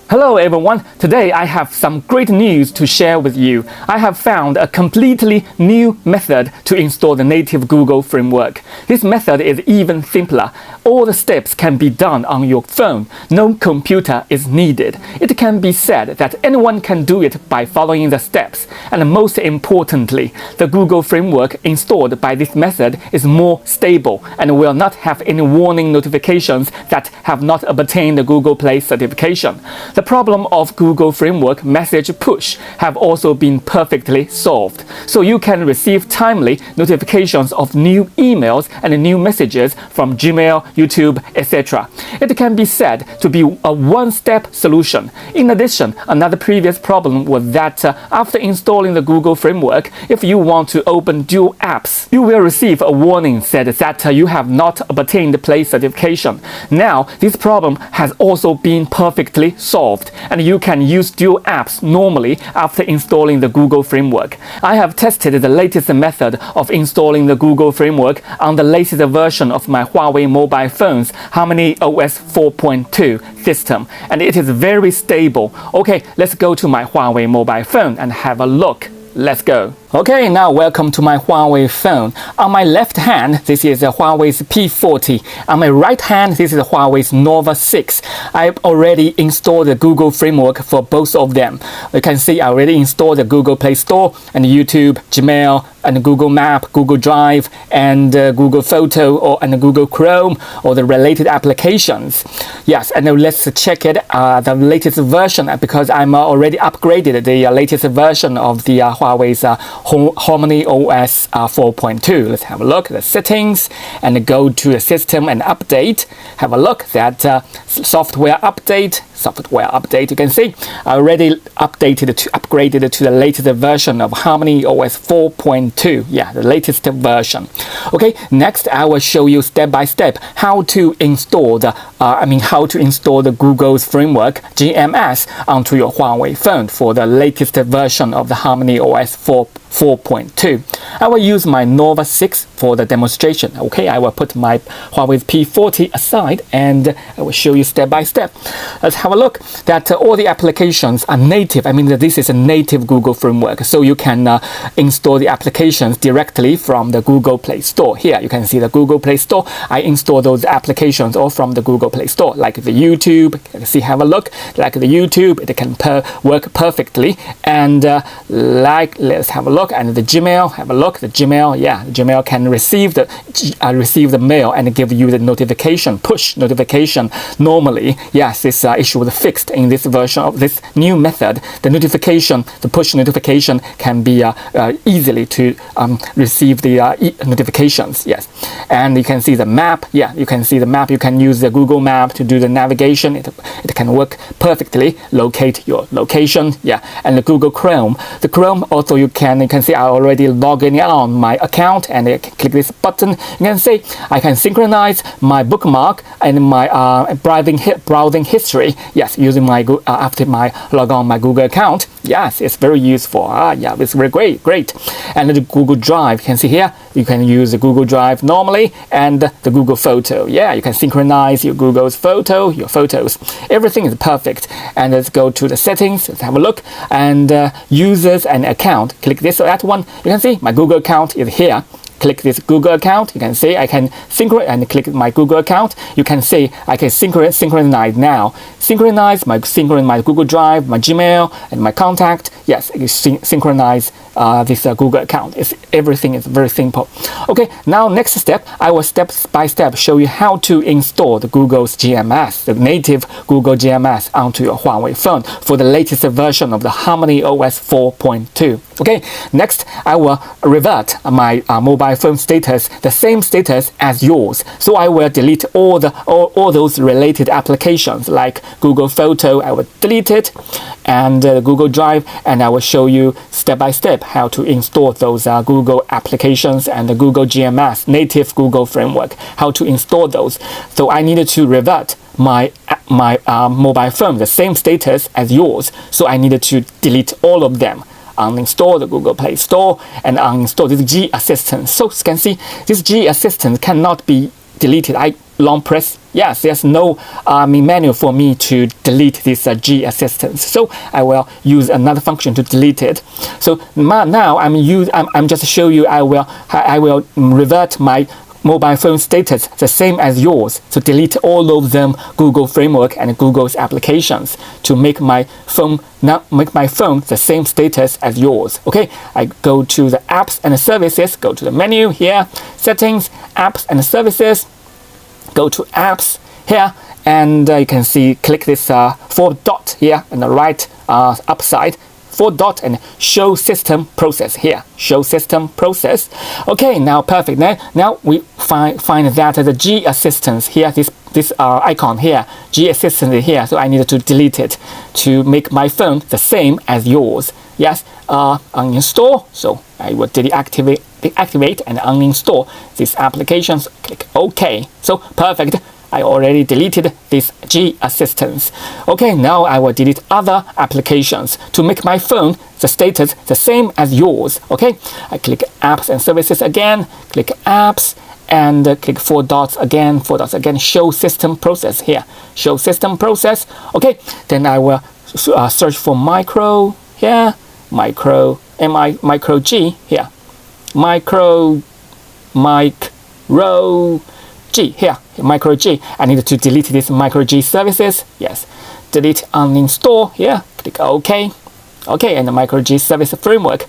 Hello everyone, today I have some great news to share with you. I have found a completely new method to install the native Google framework. This method is even simpler. All the steps can be done on your phone. No computer is needed. It can be said that anyone can do it by following the steps. And most importantly, the Google framework installed by this method is more stable and will not have any warning notifications that have not obtained the Google Play certification. The problem of Google Framework message push have also been perfectly solved, so you can receive timely notifications of new emails and new messages from Gmail, YouTube, etc. It can be said to be a one-step solution. In addition, another previous problem was that after installing the Google Framework, if you want to open dual apps, you will receive a warning said that you have not obtained Play certification. Now, this problem has also been perfectly solved, and you can use dual apps normally after installing the Google Framework. I have tested the latest method of installing the Google Framework on the latest version of my Huawei mobile phone's HarmonyOS 4.2 system, and it is very stable. Okay, let's go to my Huawei mobile phone and have a look. Let's go. Okay, now welcome to my Huawei phone. On my left hand, this is a Huawei's P40. On my right hand, this is a Huawei's Nova 6. I've already installed the Google Framework for both of them. You can see I already installed the Google Play Store and YouTube, Gmail, and Google Map, Google Drive, and Google Photo and Google Chrome, or the related applications. Yes, and now let's check it, the latest version, because I'm already upgraded the latest version of the Huawei's HarmonyOS 4.2. Let's have a look at the settings and go to the system and update. Have a look at software update. You can see I already upgraded to the latest version of HarmonyOS 4.2. Yeah, the latest version. Okay, next I will show you step by step how to install the Google's framework GMS onto your Huawei phone for the latest version of the HarmonyOS 4.2. I will use my Nova 6 for the demonstration. Okay, I will put my Huawei P40 aside and I will show you step by step. Let's have a look that all the applications are native. This is a native Google framework, so you can install the applications directly from the Google Play Store. Here you can see the Google Play Store. I install those applications all from the Google Play Store, like the YouTube. You can see, have a look, like the YouTube, it can work perfectly. And let's have a look, and the Gmail, have a look, the Gmail, yeah, the Gmail can receive the mail and give you the notification, push notification. Normally, yes, this issue was fixed in this version of this new method. The push notification can be easily to receive the notifications. Yes, and you can see the map. Yeah, you can see the map. You can use the Google Map to do the navigation. It can work perfectly, locate your location. Yeah, and the Google Chrome. The Chrome also you can see I already logged in on my account, and I click this button. You can see I can synchronize my bookmark and my browsing history. Yes, using my after my log on my Google account. Yes, it's very useful. Yeah, it's very great. And the Google Drive, you can see here, you can use the Google Drive normally, and the Google Photo. Yeah, you can synchronize your Google's photo, your photos. Everything is perfect. And let's go to the settings. Let's have a look. And users and account. Click this or that one. You can see my Google account is here. Click this Google account. You can see I can synchronize, and click my Google account. You can see I can synchronize now. Synchronize my Google Drive, my Gmail, and my contact. Yes, you synchronize this Google account. Everything is very simple. Okay, now next step, I will step by step show you how to install the Google's GMS, the native Google GMS, onto your Huawei phone for the latest version of the HarmonyOS 4.2. Okay, next I will revert my mobile phone status, the same status as yours. So I will delete all those related applications like Google Photo. I will delete it, and Google Drive, and I will show you step by step how to install those Google applications and the Google GMS native Google framework, how to install those. So I needed to revert my mobile phone the same status as yours, so I needed to delete all of them. uninstall the Google Play Store and uninstall this G Assistant. So you can see this G Assistant cannot be delete it. I long press. Yes, there's no menu for me to delete this G assistant. So I will use another function to delete it. So now I'm just show you. I will revert my mobile phone status the same as yours. So delete all of them Google framework and Google's applications to make my phone the same status as yours. Okay, I go to the apps and services, go to the menu here, settings, apps and services, go to apps here, and you can see click this 4 dot here on the right upside, 4 dot, and show system process here, show system process. Okay, now perfect. Now we find that the G assistance here, this icon here, G assistant here, so I need to delete it to make my phone the same as yours. Yes, uninstall, so I will deactivate and uninstall these applications. Click OK. So perfect. I already deleted this G assistance. Okay, now I will delete other applications to make my phone the status the same as yours. Okay, I click apps and services again, click apps, and click 4 dots again, show system process here, show system process. Okay, then I will search for micro here, micro G here, micro G here, MicroG. I need to delete this MicroG services. Yes, delete, uninstall here, click OK. Okay, and the MicroG service framework,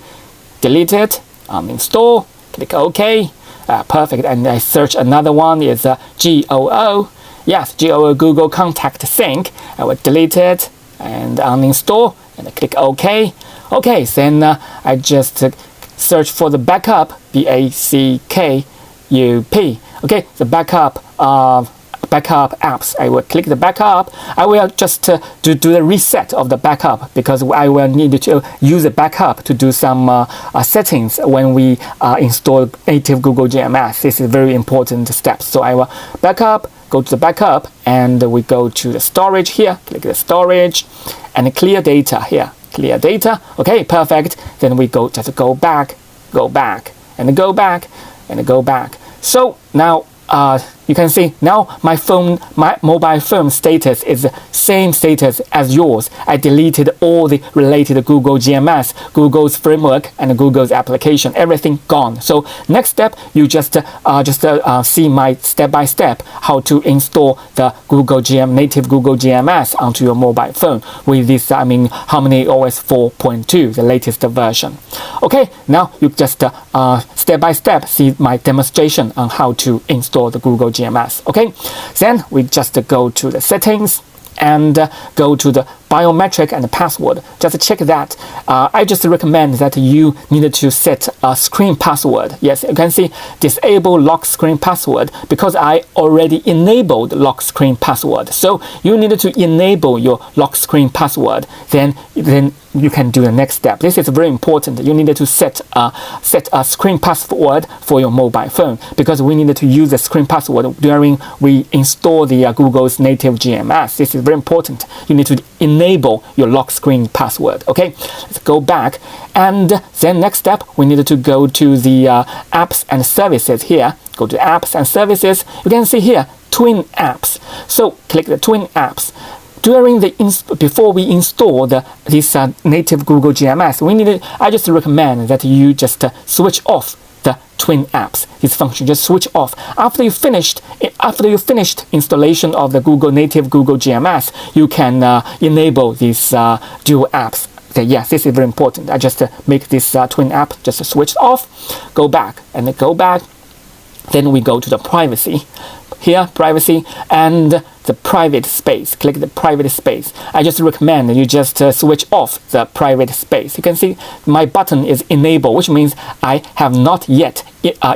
delete it, uninstall, click OK. Perfect. And I search another one is GOO. Yes, GOO Google Contact Sync. I will delete it and uninstall and click OK. Okay, then I just search for the backup, BACKUP. Okay, the backup apps. I will click the backup. I will just do the reset of the backup because I will need to use the backup to do some settings when we install native Google GMS. This is a very important step. So I will backup, go to the backup, and we go to the storage here. Click the storage and clear data here. Clear data. Okay, perfect. Then we just go back, and go back, and go back. So now you can see now my mobile phone status is the same status as yours. I deleted all the related Google GMS, Google's framework, and Google's application. Everything gone. So next step, you just see my step-by-step how to install the native Google GMS onto your mobile phone with this HarmonyOS 4.2, the latest version. Okay, now you just step-by-step see my demonstration on how to install the Google GMS. Okay, then we just go to the settings and go to the biometric and the password. Just check that. I just recommend that you need to set a screen password. Yes, you can see disable lock screen password because I already enabled lock screen password. So you need to enable your lock screen password. Then you can do the next step. This is very important. You need to set a screen password for your mobile phone because we need to use the screen password during we install the Google's native GMS. This is very important. You need to enable your lock screen password. Okay, let's go back, and then next step we need to go to the apps and services here. Go to apps and services. You can see here twin apps. So click the twin apps. Before we install this native Google GMS, I just recommend that you just switch off the twin apps. This function just switch off after you finished installation of the native Google GMS. You can enable these dual apps. Yes, this is very important. I just make this twin app just switch off. Go back and go back. Then we go to the privacy. Here, privacy and the private space. Click the private space. I just recommend you just switch off the private space. You can see my button is enabled, which means I have not yet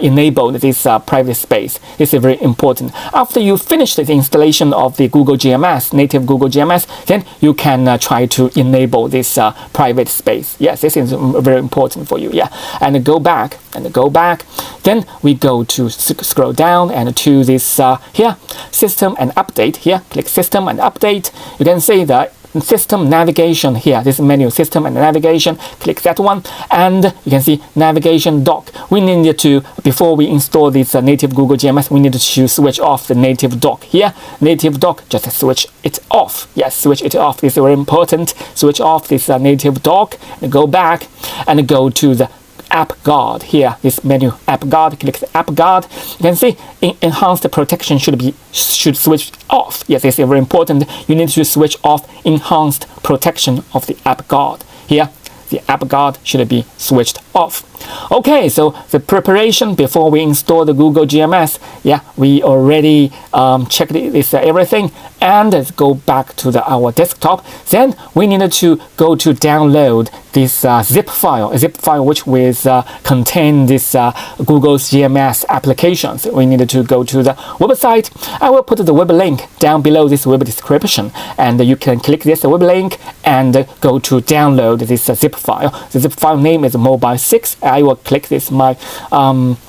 enabled this private space. This is very important. After you finish the installation of the Google GMS, native Google GMS, then you can try to enable this private space. Yes, this is very important for you. Yeah, and go back and go back. Then we go to scroll down and to this here, system and update. Here, click system and update. You can see the system navigation here. This menu, system and navigation. Click that one, and you can see navigation dock. We need to, before we install this native Google GMS, we need to switch off the native dock here. Native dock, just switch it off. Yes, switch it off. This is very important. Switch off this native dock, and go back and go to the app guard here. This menu, app guard. Click the app guard. You can see enhanced protection should switch off. Yes, this is very important. You need to switch off enhanced protection of the app guard here. The app guard should be switched off. Okay, so the preparation before we install the Google GMS, yeah, we already checked this everything, and let's go back to our desktop. Then we needed to go to download this zip file which will contain this Google's GMS applications. We needed to go to the website. I will put the web link down below this web description, and you can click this web link and go to download this zip file. The zip file name is Mobile6. I will click this my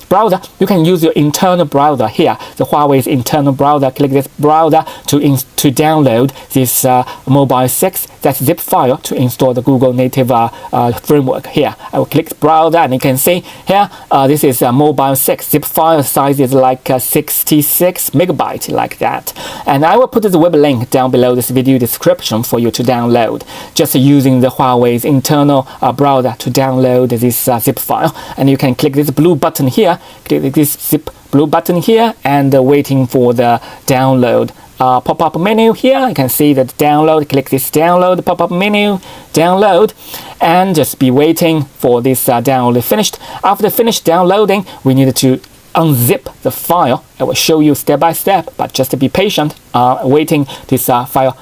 browser. You can use your internal browser here, the Huawei's internal browser. Click this browser to download this Mobile6, that zip file, to install the Google native framework here. I will click browser, and you can see here this is a Mobile6 zip file. Size is like 66 megabyte, like that. And I will put the web link down below this video description for you to download, just using the Huawei's internal browser to download this zip file. And you can click this blue button here, click this zip blue button here, and waiting for the download pop-up menu here. You can see that download. Click this download pop-up menu, download, and just be waiting for this download finished. After finished downloading, we need to unzip the file. I will show you step by step, but just be patient, waiting this file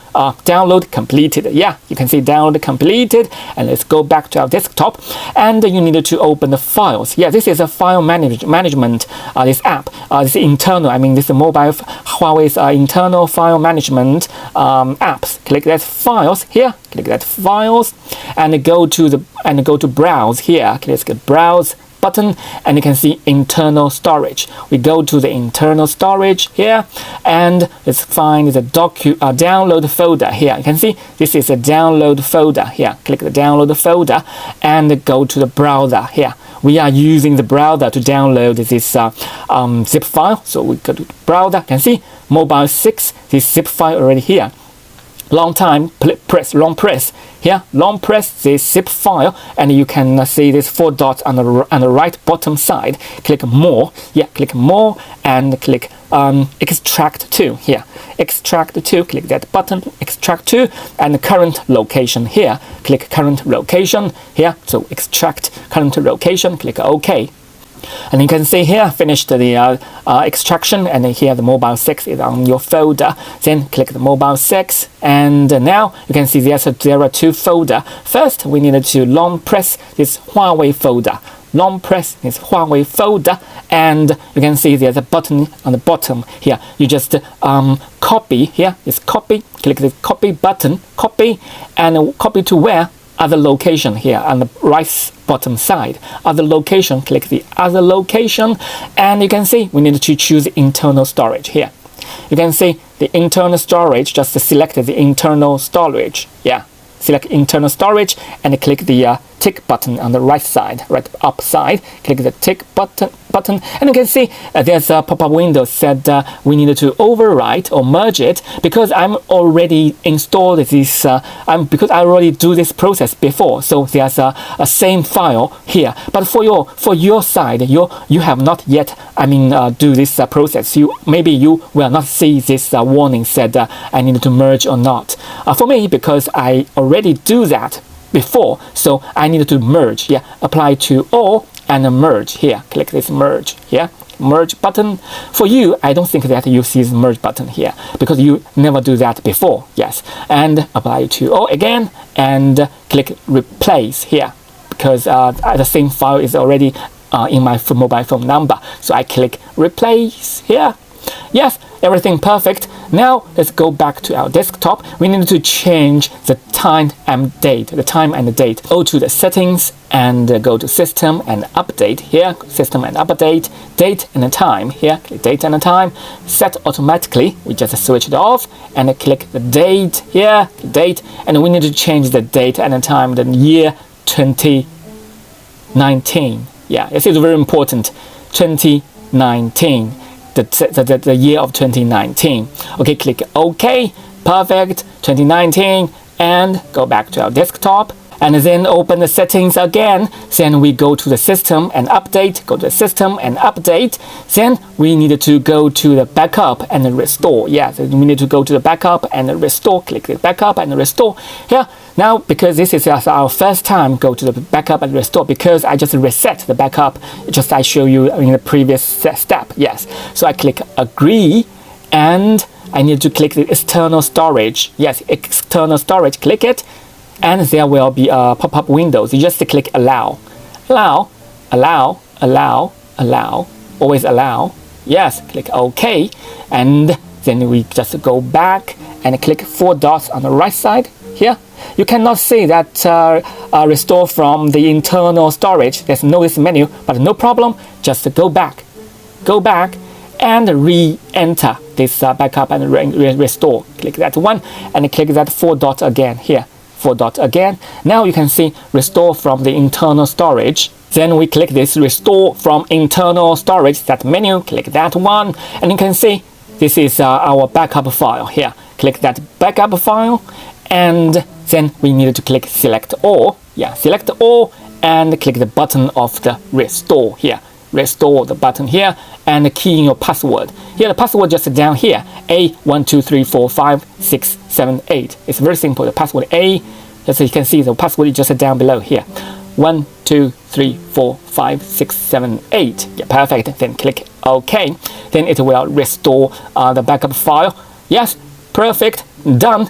download completed. Yeah, you can see download completed, and let's go back to our desktop, and you need to open the files. Yeah, this is a file management, this app, this internal, this mobile Huawei's internal file management apps. Click that files here, click that files, and go to browse here. Click the browse button, and you can see internal storage. We go to the internal storage here, and let's find the download folder here. You can see this is a download folder here. Click the download folder and go to the browser here. We are using the browser to download this zip file, so we go to the browser. You can see Mobile6, this zip file already here. Long press here, long press this zip file, and you can see this 4 dots on the right bottom side. Click more, yeah, click more, and click extract to here. Extract to, click that button, extract to, and current location here. Click current location here, so extract current location, click OK. And you can see here, finished the extraction, and here the Mobile6 is on your folder. Then click the Mobile6, and now you can see there are 2 folders. First, we needed to long press this Huawei folder. Long press this Huawei folder, and you can see there's a button on the bottom here. You just copy here, just copy, click the copy button, copy, and copy to where? Other location here on the right bottom side. Other location, click the other location, and you can see we need to choose internal storage here. You can see the internal storage, just select the internal storage. Yeah, select internal storage and click the tick button on the right side, right up side. Click the tick button, and you can see there's a pop-up window said we needed to overwrite or merge it, because I'm already installed this, because I already do this process before, so there's a same file here. But for your side, you have not yet do this process. Maybe you will not see this warning said I need to merge or not. For me, because I already do that before, so I need to merge. Yeah, apply to all and merge here. Click this merge here, merge button. For you, I don't think that you see the merge button here, because you never do that before. Yes, and apply to all again, and click replace here, because the same file is already in my mobile phone number. So I click replace here. Yes, everything perfect. Now let's go back to our desktop. We need to change the time and date. Go to the settings and go to System and Update here, System and Update, Date and Time here, click Date and Time, Set Automatically, we just switch it off, and click the date here, date, and we need to change the date and the time, the year 2019. Yeah, this is very important, 2019, the year of 2019. Okay, click OK, perfect, 2019, and go back to our desktop. And then open the settings again. Then we go to the System and Update. Go to the System and Update. Then we need to go to the Backup and Restore. Yeah, so we need to go to the Backup and Restore. Click the Backup and Restore. Here, now because this is our first time, go to the Backup and Restore because I just reset the backup. Just I show you in the previous step. Yes, so I click Agree, and I need to click the External Storage. Yes, External Storage. Click it. And there will be a pop-up window. You just click Allow. Allow, allow, allow, allow. Always allow. Yes, click OK. And then we just go back and click 4 dots on the right side here. You cannot see that restore from the internal storage. There's no this menu, but no problem. Just go back. Go back and re-enter this backup and restore. Click that one and click that 4 dot again here. 4 dot again. Now you can see restore from the internal storage. Then we click this restore from internal storage, that menu, click that one, and you can see this is our backup file here. Click that backup file, and then we need to click select all. Yeah, select all, and click the button of the restore here. Restore the button here, and key in your password. Here the password just down here, A12345678. It's very simple. The password A, as you can see, the password is just down below here. 1, 2, 3, 4, 5, 6, 7, 8. Yeah, perfect. Then click OK. Then it will restore the backup file. Yes, perfect. Done.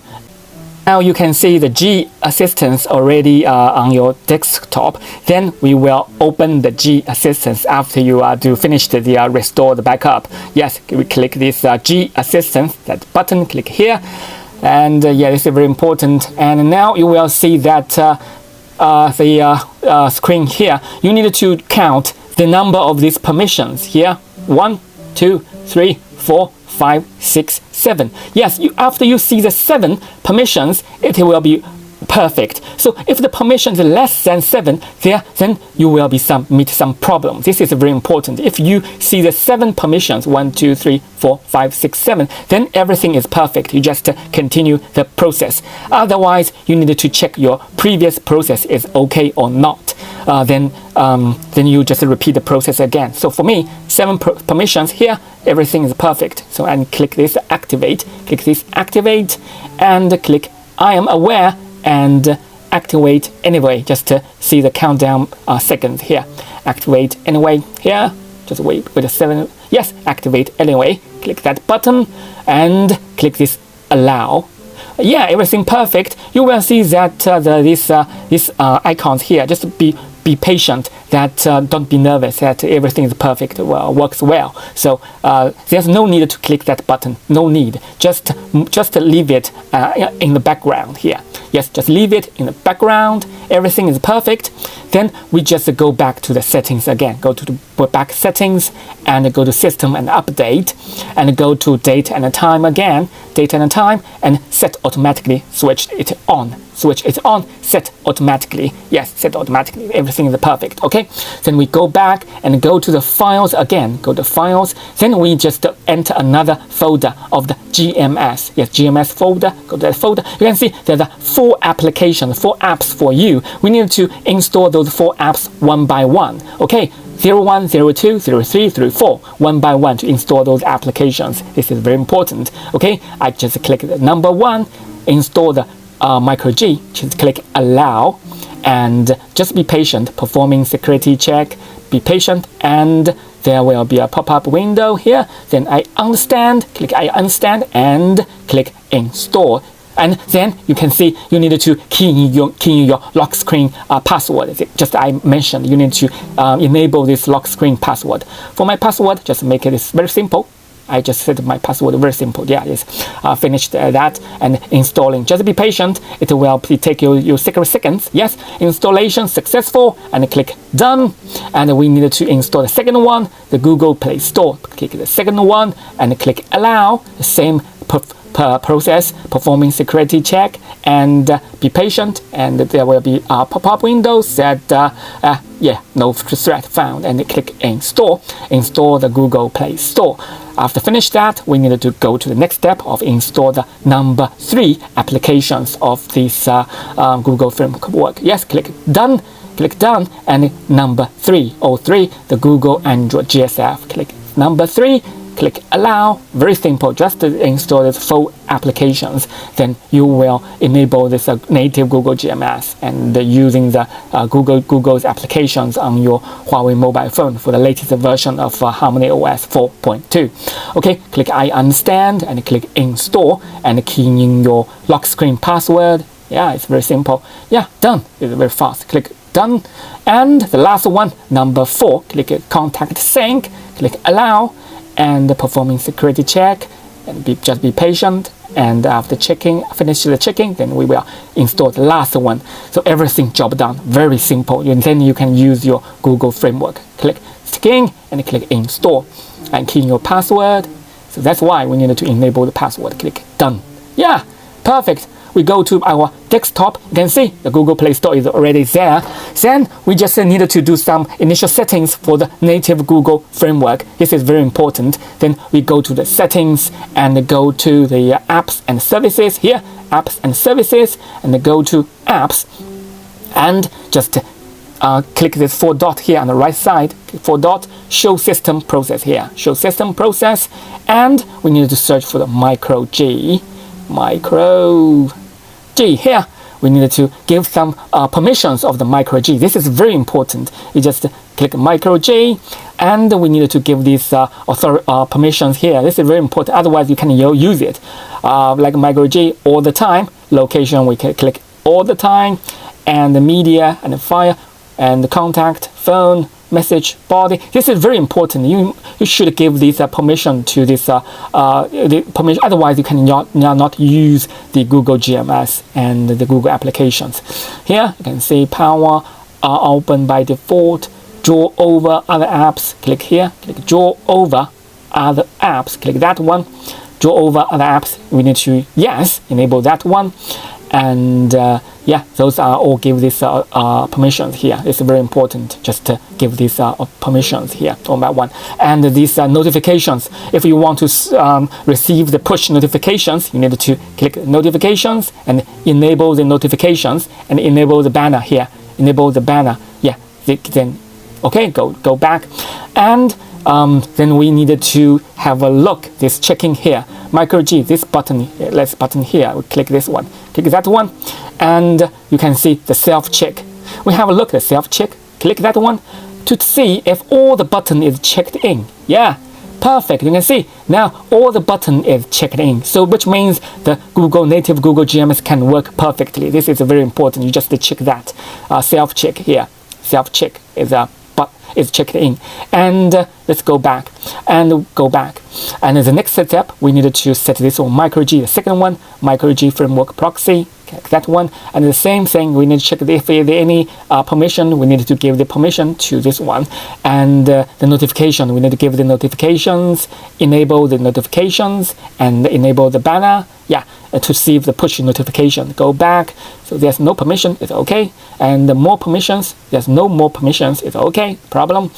Now you can see the G Assistant already on your desktop. Then we will open the G Assistant after you do finish the restore the backup. Yes, we click this G Assistant, that button, click here. And yeah, this is very important. And now you will see that the screen here. You need to count the number of these permissions here. 1, 2, 3, 4, 5, 6, 7. Yes, after you see the 7 permissions, it will be perfect. So if the permission is less than 7, then you will meet some problems. This is very important. If you see the 7 permissions, 1, 2, 3, 4, 5, 6, 7, then everything is perfect. You just continue the process. Otherwise, you need to check your previous process is okay or not. Then you just repeat the process again. So for me, 7 permissions here, everything is perfect. So I click this activate, click this activate, and click I am aware, and activate anyway, just to see the countdown seconds here. Activate anyway here, just wait with the 7. Yes, activate anyway. Click that button and click this allow. Yeah, everything perfect. You will see that these icons here. Just be patient. That don't be nervous. That everything is perfect. Well, works well. So there's no need to click that button. No need. Just leave it in the background here. Yes, just leave it in the background. Everything is perfect. Then we just go back to the settings again. Go to the back settings and go to System and Update, and go to Date and Time again. Date and Time, and set automatically. Switch it on. Switch it on. Set automatically. Yes, set automatically. Everything is perfect. Okay. Then we go back and go to the files again. Go to Files. Then we just enter another folder of the GMS. Yes, GMS folder. Go to that folder. You can see there's 4 applications, 4 apps for you. We need to install those 4 apps one by one. Okay. 01, 02, 03, 04, one by one to install those applications. This is very important. Okay, I just click the number 1, install the MicroG. Just click allow, and just be patient. Performing security check. Be patient, and there will be a pop-up window here. Then I understand. Click I understand, and click install. And then you can see you need to key in your lock screen password. Just I mentioned you need to enable this lock screen password. For my password, just make it very simple. I just set my password, very simple. Yeah, yes, finished that and installing. Just be patient, it will take you 6 seconds. Yes, installation successful, and click done. And we need to install the second one, the Google Play Store. Click the second one and click allow. The same process, performing security check, and be patient, and there will be a pop-up window said no threat found, and click install the Google Play Store. After finish that, we need to go to the next step of install the number 3 applications of this Google framework. Yes, click done, and number 3, the Google Android GSF. Click number 3, click allow. Very simple, just install the full applications. Then you will enable this native Google GMS and using the Google's applications on your Huawei mobile phone for the latest version of HarmonyOS 4.2. Okay, click I understand and click install and key in your lock screen password. Yeah, it's very simple. Yeah, done. It's very fast. Click done. And the last one, number 4, click contact sync, click allow, and performing security check, and just be patient, and after finish the checking, then we will install the last one. So everything job done, very simple, and then you can use your Google framework. Click skin and click install and key in your password. So that's why we need to enable the password. Click done. Yeah, perfect. We go to our desktop. You can see the Google Play Store is already there. Then we just needed to do some initial settings for the native Google framework. This is very important. Then we go to the settings and go to the apps and services here, apps and services, and go to apps, and just click this 4 dot here on the right side, 4 dot, show system process here, show system process, and we need to search for the MicroG. Here we need to give some permissions of the MicroG. This is very important. You just click MicroG, and we need to give these permissions here. This is very important, otherwise you can use it like MicroG all the time. Location, we can click all the time, and the media and the file and the contact, phone, message, body. This is very important. You should give this permission to this permission. Otherwise, you can not use the Google GMS and the Google applications. Here you can see power open by default. Draw over other apps. Click here. Click draw over other apps. Click that one. Draw over other apps. We need to enable that one. And those are all give these permissions here. It's very important just to give these permissions here one by one. And these notifications, if you want to receive the push notifications, you need to click notifications and enable the notifications and enable the banner here. Enable the banner. Yeah, then okay, go back, and then we needed to have a look. This checking here, MicroG, this button, left button here. We click this one, click that one, and you can see the self check. We have a look at the self check. Click that one to see if all the button is checked in. Yeah, perfect. You can see now all the button is checked in. So which means the native Google GMS can work perfectly. This is very important. You just check that self check here. Self check is checked in, and let's go back and the next step we needed to set this on MicroG, the second one, MicroG framework proxy. That one, and the same thing, we need to check if there any permission. We need to give the permission to this one, and the notification, we need to give the notifications, enable the notifications, and enable the banner. Yeah, to see the push notification. Go back. So there's no permission, it's okay. And the more permissions, there's no more permissions, it's okay. Problem.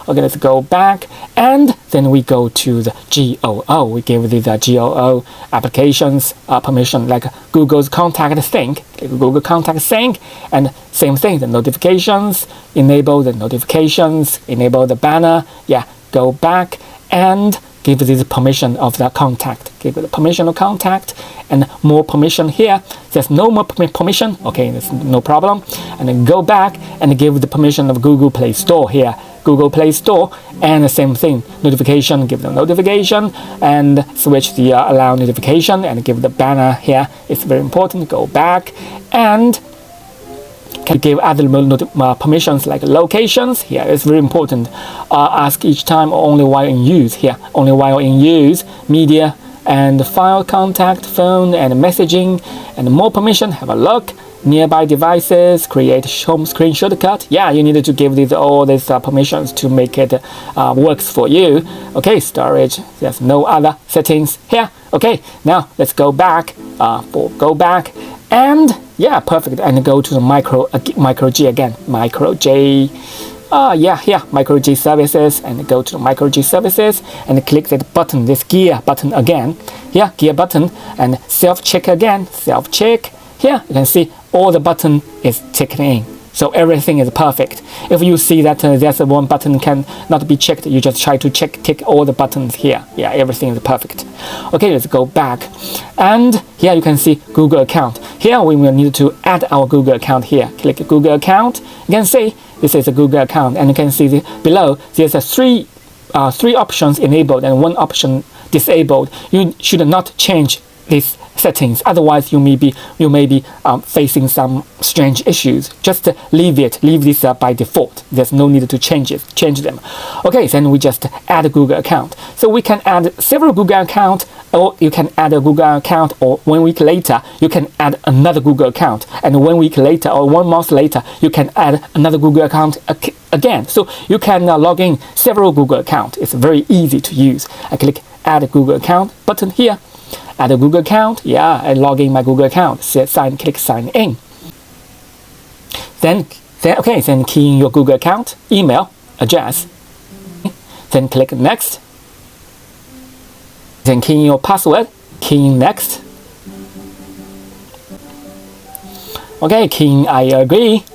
Okay, let's go back, and then we go to the GOO. We give the GOO applications permission, like Google's contact sync. Google contact sync, and same thing. The notifications, enable the notifications, enable the banner. Yeah, go back and give this permission of the contact. Give it the permission of contact, and more permission here. There's no more permission. Okay, there's no problem. And then go back and give the permission of Google Play Store here. Google Play Store, and the same thing. Notification, give the notification, and switch the allow notification, and give the banner here. It's very important. Go back and can give other permissions like locations. Here it's very important. Ask each time or only while in use. Here, only while in use. Media and file, contact, phone, and messaging, and more permission. Have a look. Nearby devices, create home screen shortcut. Yeah, you need to give all these permissions to make it works for you. Okay, storage. There's no other settings here. Okay, now let's go back. Go back, and yeah, perfect. And go to the MicroG again. MicroG. Yeah, here, MicroG services, and go to the MicroG services and click that button, this gear button again. Here, gear button, and self-check again. Self-check. Here, you can see all the button is ticked in. So everything is perfect. If you see that there's one button cannot be checked, you just try to tick all the buttons here. Yeah, everything is perfect. Okay, let's go back. And here you can see Google account. Here we will need to add our Google account here. Click Google account. You can see this is a Google account, and you can see below there's three options enabled and one option disabled. You should not change these settings, otherwise you may be facing some strange issues. Just leave this by default. There's no need to change them. Okay, then we just add a Google account. So we can add several Google accounts, or you can add a Google account, or 1 week later you can add another Google account, and 1 week later or 1 month later you can add another Google account again. So you can log in several Google accounts. It's very easy to use. I click add a Google account button here. Add a Google account, yeah, and log in my Google account. Click sign in. Then key in your Google account, email, address. Then click next. Then key in your password, key in next. Okay, key in I agree.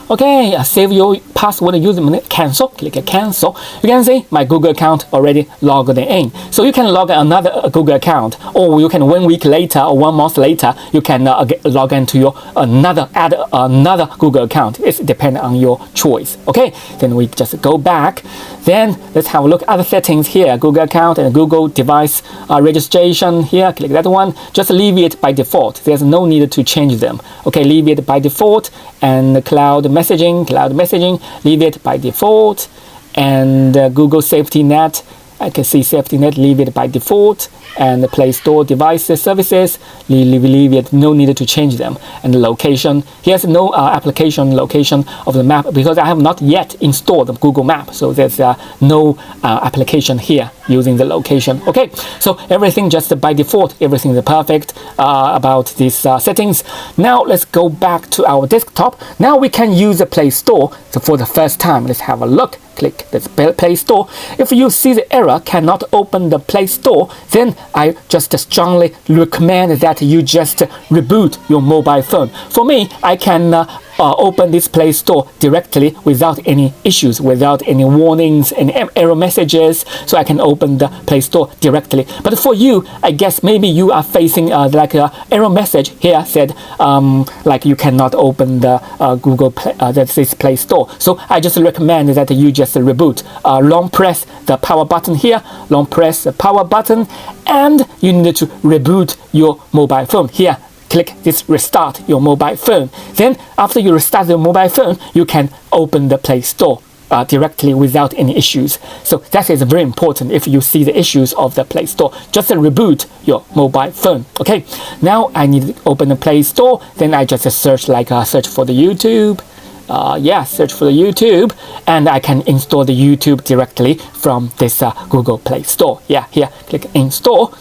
Okay, save your password username, cancel, click cancel. You can see my Google account already logged in. So you can log another Google account, or you can 1 week later or 1 month later, you can log into your add another Google account. It's dependent on your choice. Okay, then we just go back. Then let's have a look at other settings here. Google account and Google device registration here. Click that one. Just leave it by default. There's no need to change them. Okay, leave it by default. And cloud messaging, leave it by default. And Google safety net, I can see safety net, leave it by default. And the Play Store devices services, leave it, no need to change them. And the location, here's no application location of the map because I have not yet installed the Google Map, so there's no application here using the location. Okay, so everything just by default, everything is perfect about these settings. Now let's go back to our desktop. Now we can use the Play Store for the first time. Let's have a look. Click the Play Store. If you see the error cannot open the Play Store, then I just strongly recommend that you just reboot your mobile phone. For me, I can open this Play Store directly without any issues, without any warnings and error messages, so I can open the Play Store directly. But for you, I guess maybe you are facing like an error message here said like you cannot open the Google this Play Store. So I just recommend that you just reboot. Long press the power button here, long press the power button, and you need to reboot your mobile phone here. Click this restart your mobile phone. Then after you restart your mobile phone, you can open the Play Store directly without any issues. So that is very important. If you see the issues of the Play Store, just reboot your mobile phone. Okay, now I need to open the Play Store. Then I just search search for the YouTube. Search for the YouTube, and I can install the YouTube directly from this Google Play Store. Yeah, here, click install.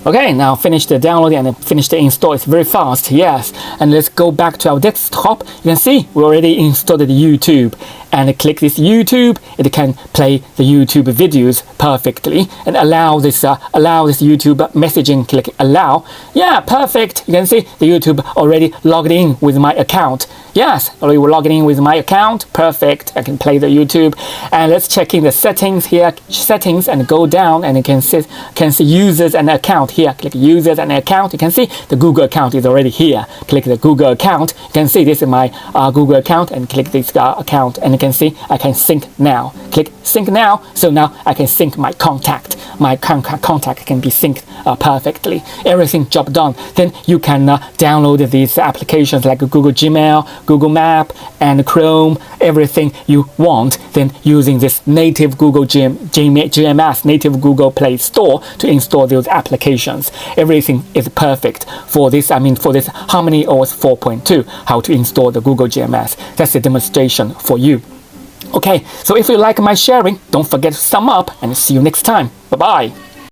Okay, now finish the download and finish the install. It's very fast, yes. And let's go back to our desktop. You can see we already installed the YouTube. And click this YouTube, it can play the YouTube videos perfectly and allow this YouTube messaging. Click allow. Yeah, perfect. You can see the YouTube already logged in with my account. Yes, already logged in with my account. Perfect. I can play the YouTube. And let's check in the settings here. Settings, and go down, and you can see users and account here. Click users and account. You can see the Google account is already here. Click the Google account. You can see this is my Google account, and click this account, and you can see I can sync now. Click sync now. So now I can sync my contact. my contact can be synced perfectly. Everything job done. Then you can download these applications like Google Gmail, Google Map, and Chrome, everything you want. Then using this native Google GMS, native Google Play Store to install those applications. Everything is perfect for this. For this HarmonyOS 4.2, how to install the Google GMS. That's a demonstration for you. Okay, so if you like my sharing, don't forget to thumb up and see you next time. Bye-bye.